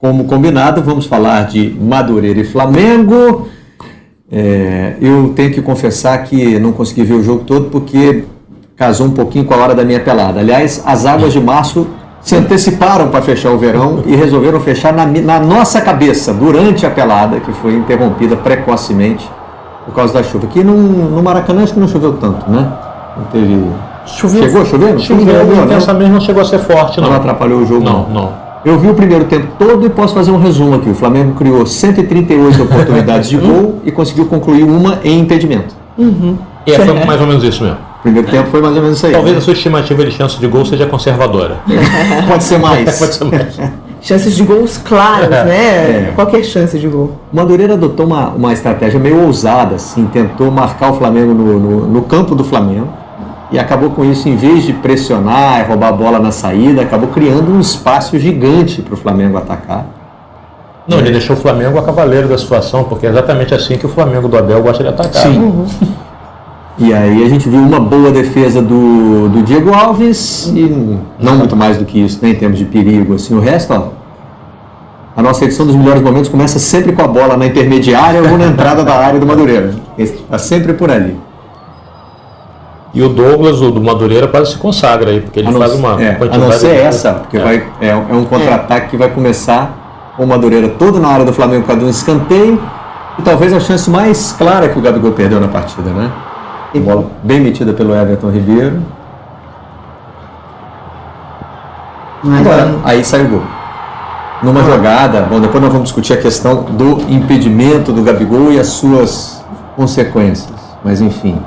como combinado, vamos falar de Madureira e Flamengo. Eu tenho que confessar que não consegui ver o jogo todo porque casou um pouquinho com a hora da minha pelada. Aliás, as águas de março se anteciparam para fechar o verão e resolveram fechar na nossa cabeça durante a pelada, que foi interrompida precocemente por causa da chuva. Aqui no Maracanã acho que não choveu tanto, né? Não teve... Chegou a chover? Choveu, intensamente, não chegou a ser forte, não. Não atrapalhou o jogo? Não. Eu vi o primeiro tempo todo e posso fazer um resumo aqui. O Flamengo criou 138 oportunidades de gol e conseguiu concluir uma em impedimento. E foi mais ou menos isso mesmo. O primeiro tempo foi mais ou menos isso aí. Talvez a sua estimativa de chance de gol seja conservadora. Pode ser mais. Pode ser mais. Chances de gols claras, né? Qualquer chance de gol. O Madureira adotou uma estratégia meio ousada, assim, tentou marcar o Flamengo no campo do Flamengo e acabou com isso, em vez de pressionar e roubar a bola na saída, acabou criando um espaço gigante para o Flamengo atacar. Não, ele deixou o Flamengo a cavaleiro da situação, porque é exatamente assim que o Flamengo do Abel gosta de atacar. Sim. E aí a gente viu uma boa defesa do Diego Alves e não muito mais do que isso, né, em termos de perigo. Assim, o resto, ó, a nossa edição dos melhores momentos começa sempre com a bola na intermediária ou na entrada da área do Madureira. Está sempre por ali. E o Douglas, o do Madureira, quase se consagra aí, porque ele faz uma quantidade... A não ser essa, porque é um contra-ataque que vai começar com o Madureira todo na área do Flamengo, por causa de um escanteio, e talvez a chance mais clara que o Gabigol perdeu na partida, né? Bola bem metida pelo Everton Ribeiro. Agora, aí sai o gol. Numa jogada, bom, depois nós vamos discutir a questão do impedimento do Gabigol e as suas consequências, mas enfim...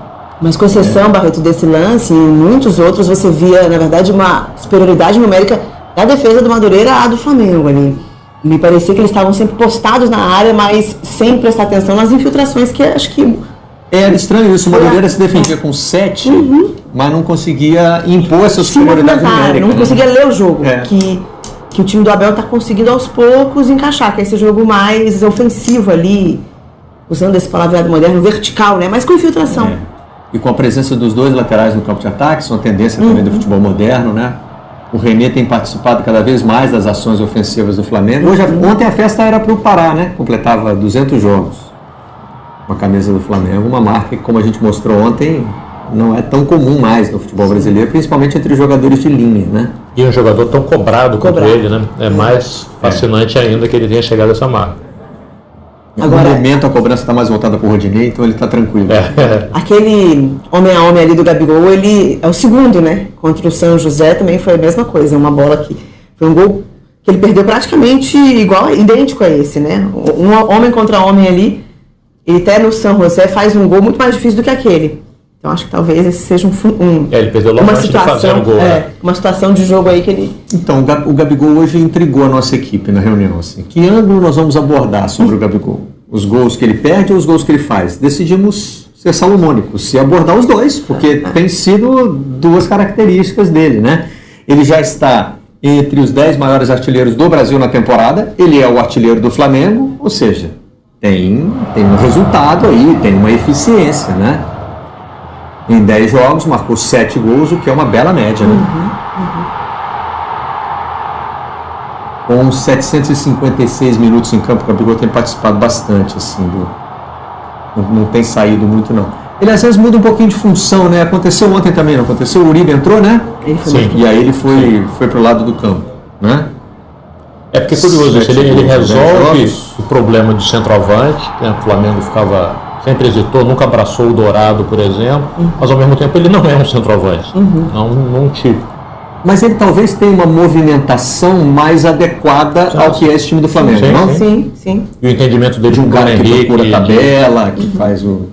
Mas com exceção, Barreto, desse lance e muitos outros, você via, na verdade, uma superioridade numérica da defesa do Madureira à do Flamengo ali. Me parecia que eles estavam sempre postados na área, mas sem prestar atenção nas infiltrações, que acho que... Era estranho isso, o Madureira se defendia com 7, mas não conseguia impor essa superioridade numérica. Não conseguia ler o jogo, que o time do Abel está conseguindo aos poucos encaixar, que é esse jogo mais ofensivo ali, usando esse palavreado moderno, vertical, né? Mas com infiltração. E com a presença dos dois laterais no campo de ataque, isso é uma tendência também do futebol moderno, né? O René tem participado cada vez mais das ações ofensivas do Flamengo. Ontem a festa era para o Pará, né? Completava 200 jogos com a camisa do Flamengo, uma marca que, como a gente mostrou ontem, não é tão comum mais no futebol brasileiro, principalmente entre jogadores de linha, né? E um jogador tão cobrado quanto ele, né? É mais fascinante ainda que ele tenha chegado a essa marca. Agora, no momento a cobrança está mais voltada para o Rodinei, então ele está tranquilo. Aquele homem a homem ali do Gabigol, ele é o segundo, né? Contra o São José também foi a mesma coisa, uma bola que foi um gol que ele perdeu praticamente idêntico a esse, né? Um homem contra homem ali, ele até no São José faz um gol muito mais difícil do que aquele. Então acho que talvez esse seja ele perdeu logo antes de fazer o gol. Uma situação de jogo aí que ele... Então, o Gabigol hoje intrigou a nossa equipe na reunião. Assim. Que ângulo nós vamos abordar sobre o Gabigol? Os gols que ele perde ou os gols que ele faz? Decidimos ser salomônicos, se abordar os dois, porque tem sido duas características dele, né? Ele já está entre os 10 maiores artilheiros do Brasil na temporada, ele é o artilheiro do Flamengo, ou seja, tem um resultado aí, tem uma eficiência, né? Em 10 jogos, marcou 7 gols, o que é uma bela média, né? Com 756 minutos em campo, o Gabigol tem participado bastante, assim, não tem saído muito, não. Ele às vezes muda um pouquinho de função, né? Aconteceu ontem também, não aconteceu? O Uribe entrou, né? Sim. E aí ele foi pro lado do campo, né? É porque é curioso isso, ele resolve o problema do centroavante, né? O Flamengo sempre hesitou, nunca abraçou o Dourado, por exemplo, mas ao mesmo tempo ele não é um centroavante, não típico. Mas ele talvez tenha uma movimentação mais adequada ao que é esse time do Flamengo, não? Sim. E o entendimento dele de um cara que procura tabela, que faz o...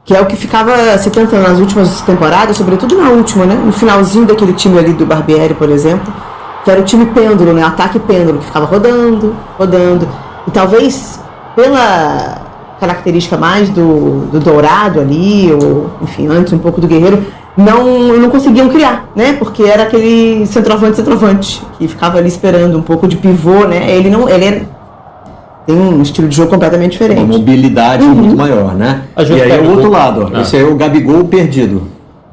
Que é o que ficava se tentando nas últimas temporadas, sobretudo na última, né? No finalzinho daquele time ali do Barbieri, por exemplo, que era o time pêndulo, né? Ataque pêndulo, que ficava rodando. E talvez pela característica mais do Dourado ali, ou enfim, antes um pouco do Guerreiro, não conseguiam criar, né? Porque era aquele centroavante que ficava ali esperando um pouco de pivô, né? Ele tem um estilo de jogo completamente diferente. Uma mobilidade muito maior, né? E aí é o outro lado, ó. Esse aí é o Gabigol perdido.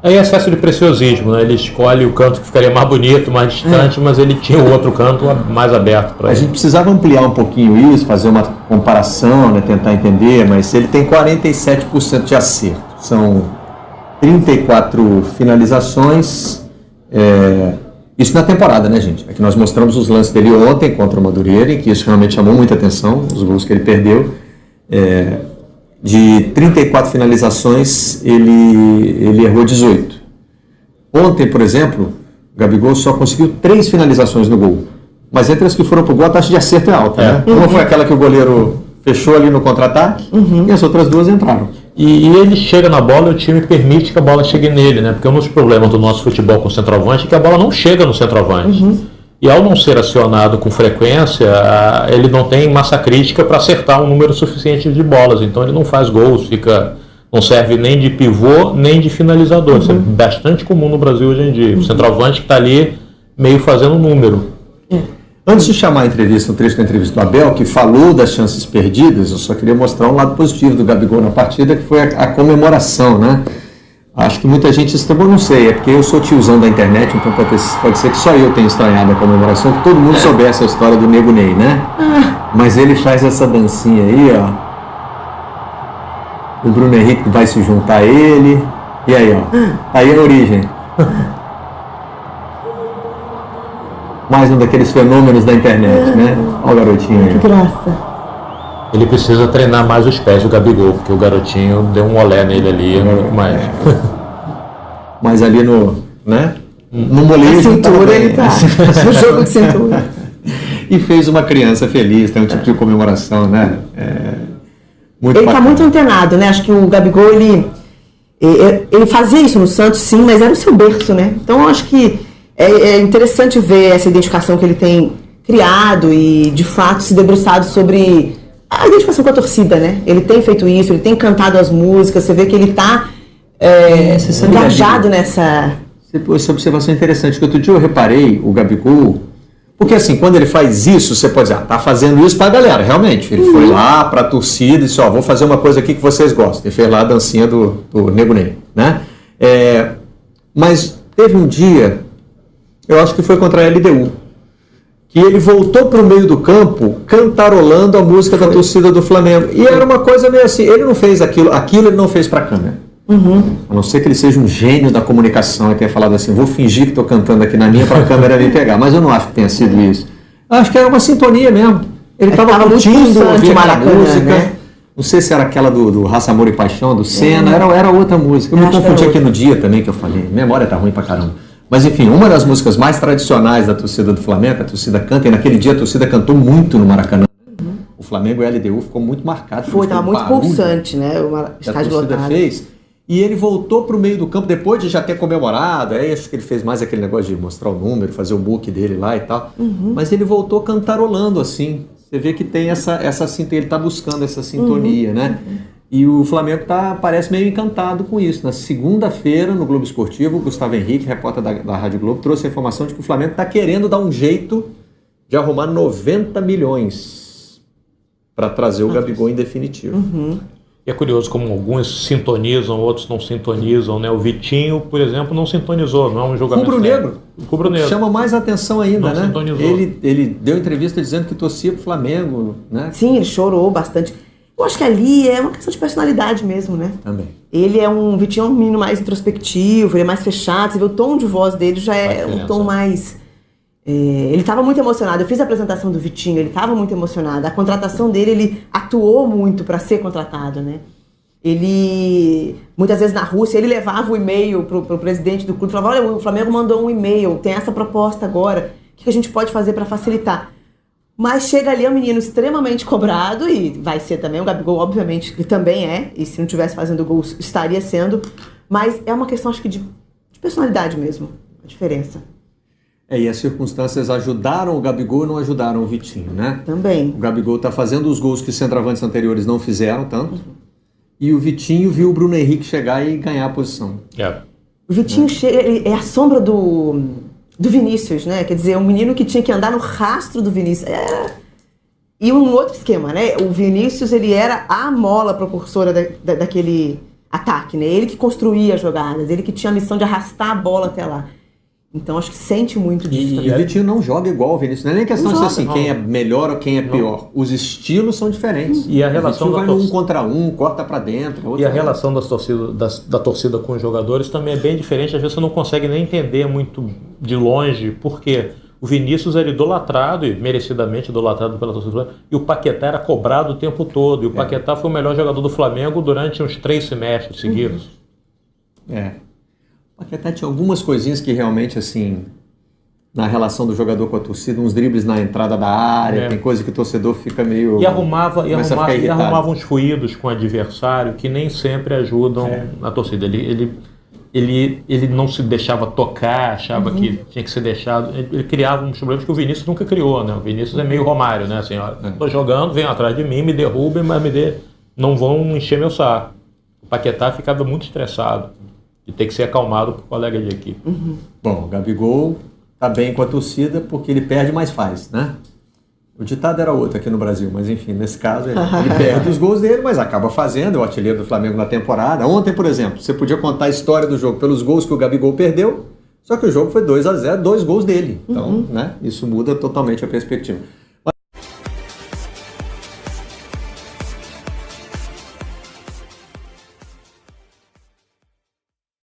É excesso de preciosismo, né? Ele escolhe o canto que ficaria mais bonito, mais distante, mas ele tinha o outro canto mais aberto para ele. A gente precisava ampliar um pouquinho isso, fazer uma comparação, né, tentar entender, mas ele tem 47% de acerto. São 34 finalizações, isso na temporada, né, gente? Aqui nós mostramos os lances dele ontem contra o Madureira, em que isso realmente chamou muita atenção, os gols que ele perdeu. De 34 finalizações, ele errou 18. Ontem, por exemplo, o Gabigol só conseguiu 3 finalizações no gol. Mas entre as que foram pro gol, a taxa de acerto é alta, né? Uma foi aquela que o goleiro fechou ali no contra-ataque, e as outras 2 entraram. E ele chega na bola e o time permite que a bola chegue nele, né? Porque um dos problemas do nosso futebol com o centroavante é que a bola não chega no centroavante. E ao não ser acionado com frequência, ele não tem massa crítica para acertar um número suficiente de bolas. Então ele não faz gols, não serve nem de pivô, nem de finalizador. Isso é bastante comum no Brasil hoje em dia. O centroavante que está ali meio fazendo número. Antes de chamar a entrevista, um trecho da entrevista do Abel, que falou das chances perdidas, eu só queria mostrar um lado positivo do Gabigol na partida, que foi a comemoração, né? Acho que muita gente estranhou, não sei, é porque eu sou tiozão da internet, então pode ser que só eu tenha estranhado a comemoração, que todo mundo soubesse a história do Nego Ney, né? Mas ele faz essa dancinha aí, ó. O Bruno Henrique vai se juntar a ele, e aí, ó, aí a origem. Mais um daqueles fenômenos da internet, né? Olha o garotinho aí. Que graça. Ele precisa treinar mais os pés do Gabigol, porque o garotinho deu um olé nele ali. Mas ali no molejo. Na cintura ele tá. No jogo de cintura. E fez uma criança feliz, tem um tipo de comemoração, né? Ele está muito antenado, né? Acho que o Gabigol, ele fazia isso no Santos, sim, mas era o seu berço, né? Então, acho que é interessante ver essa identificação que ele tem criado e, de fato, se debruçado sobre a identificação com a torcida, né? Ele tem feito isso, ele tem cantado as músicas, você vê que ele está engajado nessa... Essa observação é interessante, que outro dia eu reparei, o Gabigol... Porque assim, quando ele faz isso, você pode dizer, tá fazendo isso pra galera, realmente. Ele foi lá pra torcida e disse, vou fazer uma coisa aqui que vocês gostam. Ele fez lá a dancinha do Nego Ney, né? Mas teve um dia, eu acho que foi contra a LDU, que ele voltou pro meio do campo cantarolando a música da torcida do Flamengo. E era uma coisa meio assim, ele não fez aquilo ele não fez pra câmera. A não ser que ele seja um gênio da comunicação e tenha falado assim, vou fingir que estou cantando aqui na minha para a câmera me pegar, mas eu não acho que tenha sido isso. Eu acho que era uma sintonia mesmo. Ele estava curtindo ouvir a música, né? Não sei se era aquela do Raça, Amor e Paixão, do Senna, era outra música. Eu me confundi aqui no dia também que eu falei, memória tá ruim pra caramba. Mas enfim, uma das músicas mais tradicionais da torcida do Flamengo, a torcida canta, e naquele dia a torcida cantou muito no Maracanã. O Flamengo e a LDU ficou muito marcado. Foi, estava muito pulsante, né? O estádio lotado. Fez. E ele voltou para o meio do campo, depois de já ter comemorado, acho que ele fez mais aquele negócio de mostrar o número, fazer o book dele lá e tal, mas ele voltou cantarolando assim, você vê que tem essa sintonia, ele está buscando essa sintonia, né? E o Flamengo parece meio encantado com isso. Na segunda-feira, no Globo Esportivo, o Gustavo Henrique, repórter da Rádio Globo, trouxe a informação de que o Flamengo está querendo dar um jeito de arrumar 90 milhões para trazer o Gabigol em definitivo. E é curioso como alguns sintonizam, outros não sintonizam, né? O Vitinho, por exemplo, não sintonizou, não é um jogador rubro-negro. Rubro-negro. Chama mais atenção ainda, não né? Sintonizou. Ele deu entrevista dizendo que torcia pro Flamengo, né? Sim, ele chorou bastante. Eu acho que ali é uma questão de personalidade mesmo, né? Também. O Vitinho é um menino mais introspectivo, ele é mais fechado, você vê o tom de voz dele já é um tom mais... ele estava muito emocionado. Eu fiz a apresentação do Vitinho, ele estava muito emocionado. A contratação dele, ele atuou muito para ser contratado, né? Ele, muitas vezes na Rússia, ele levava o e-mail pro presidente do clube, falava, olha, o Flamengo mandou um e-mail, tem essa proposta agora, o que a gente pode fazer para facilitar? Mas chega ali, é um menino extremamente cobrado, e vai ser também, o Gabigol, obviamente, que também é, e se não estivesse fazendo gol, estaria sendo, mas é uma questão, acho que, de personalidade mesmo, a diferença. E as circunstâncias ajudaram o Gabigol e não ajudaram o Vitinho, né? Também. O Gabigol está fazendo os gols que os centroavantes anteriores não fizeram tanto. E o Vitinho viu o Bruno Henrique chegar e ganhar a posição. O Vitinho é a sombra do Vinícius, né? Quer dizer, um menino que tinha que andar no rastro do Vinícius. E um outro esquema, né? O Vinícius, ele era a mola propulsora ataque, né? Ele que construía as jogadas, ele que tinha a missão de arrastar a bola até lá. Então acho que sente muito disso. E o Vitinho não joga igual o Vinícius. Não é nem questão de ser assim, quem é melhor ou quem é pior. Os estilos são diferentes. E a relação vai no 1 contra 1, corta pra dentro. E a relação da torcida com os jogadores também é bem diferente. Às vezes você não consegue nem entender muito de longe, porque o Vinícius era idolatrado, e merecidamente idolatrado pela torcida do Flamengo, e o Paquetá era cobrado o tempo todo. E o Paquetá foi o melhor jogador do Flamengo durante uns 3 semestres seguidos. O Paquetá tinha algumas coisinhas que realmente, assim, na relação do jogador com a torcida, uns dribles na entrada da área, tem coisa que o torcedor fica meio... E arrumava uns ruídos com o adversário que nem sempre ajudam a torcida. Ele não se deixava tocar, achava que tinha que ser deixado. Ele criava uns problemas que o Vinícius nunca criou, né? O Vinícius é meio Romário, né? Assim, ó, tô jogando, vem atrás de mim, me derrubem, mas não vão encher meu saco. O Paquetá ficava muito estressado de ter que ser acalmado por colega de equipe. Bom, o Gabigol tá bem com a torcida porque ele perde, mas faz, né? O ditado era outro aqui no Brasil, mas enfim, nesse caso ele perde os gols dele, mas acaba fazendo, é o artilheiro do Flamengo na temporada. Ontem, por exemplo, você podia contar a história do jogo pelos gols que o Gabigol perdeu, só que o jogo foi 2-0, 2 gols dele. Então, né, isso muda totalmente a perspectiva.